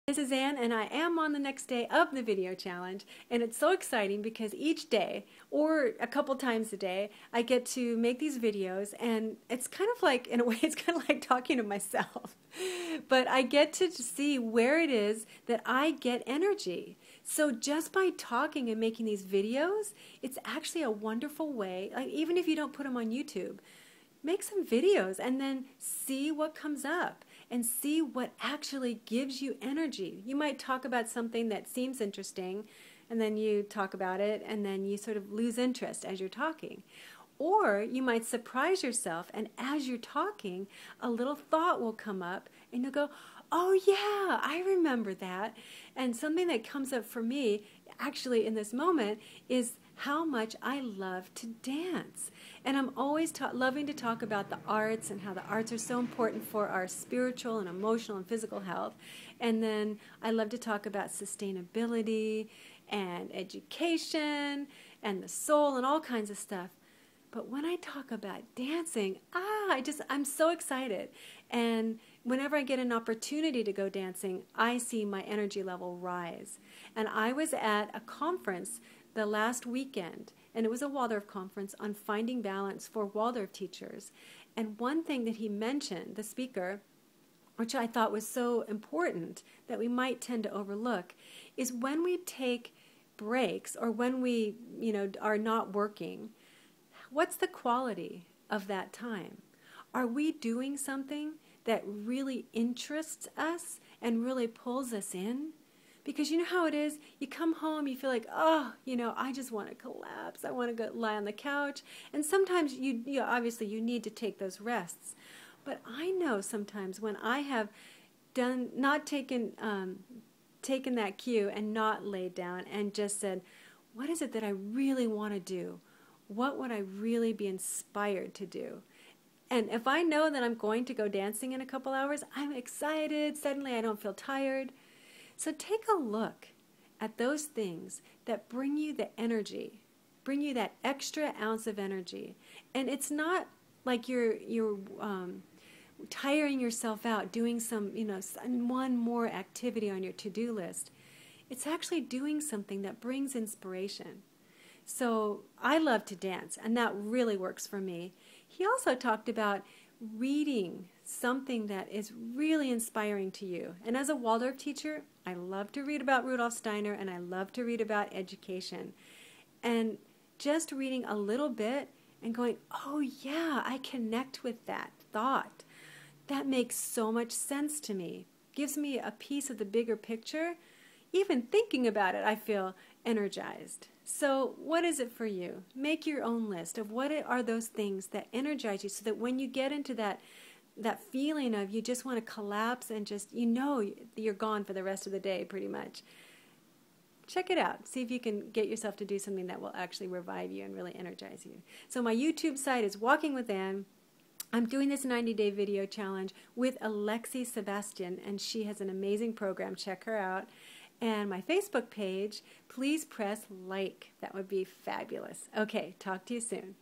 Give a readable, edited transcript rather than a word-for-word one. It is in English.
This is Ann, and I am on the next day of the video challenge, and it's so exciting because each day, or a couple times a day, I get to make these videos, and it's kind of like, in a way, it's kind of like talking to myself. But I get to see where it is that I get energy. So just by talking and making these videos, it's actually a wonderful way, like even if you don't put them on YouTube, make some videos and then see what comes up and see what actually gives you energy. You might talk about something that seems interesting, and then you talk about it and then you sort of lose interest as you're talking. Or you might surprise yourself, and as you're talking, a little thought will come up and you'll go, oh yeah, I remember that. And something that comes up for me actually in this moment is how much I love to dance. And I'm always loving to talk about the arts and how the arts are so important for our spiritual and emotional and physical health. And then I love to talk about sustainability and education and the soul and all kinds of stuff. But when I talk about dancing, I'm so excited. And whenever I get an opportunity to go dancing, I see my energy level rise. And I was at a conference the last weekend, and it was a Waldorf conference on finding balance for Waldorf teachers. And one thing that he mentioned, the speaker, which I thought was so important that we might tend to overlook, is when we take breaks or when we, are not working, what's the quality of that time? Are we doing something that really interests us and really pulls us in? Because you know how it is, you come home, you feel like, oh, I just want to collapse. I want to go lie on the couch. And sometimes obviously you need to take those rests. But I know sometimes when I have not taken that cue and not laid down and just said, what is it that I really want to do? What would I really be inspired to do? And if I know that I'm going to go dancing in a couple hours, I'm excited. Suddenly I don't feel tired. So take a look at those things that bring you the energy, bring you that extra ounce of energy. And it's not like you're tiring yourself out doing some, one more activity on your to-do list. It's actually doing something that brings inspiration. So I love to dance, and that really works for me. He also talked about reading something that is really inspiring to you. And as a Waldorf teacher, I love to read about Rudolf Steiner, and I love to read about education. And just reading a little bit and going, oh yeah, I connect with that thought. That makes so much sense to me. Gives me a piece of the bigger picture. Even thinking about it, I feel energized. So what is it for you? Make your own list of what are those things that energize you so that when you get into that feeling of you just want to collapse and just, you're gone for the rest of the day pretty much. Check it out. See if you can get yourself to do something that will actually revive you and really energize you. So my YouTube site is Walking with Ann. I'm doing this 90-day video challenge with Alexi Sebastian, and she has an amazing program. Check her out. And my Facebook page, please press like. That would be fabulous. Okay, talk to you soon.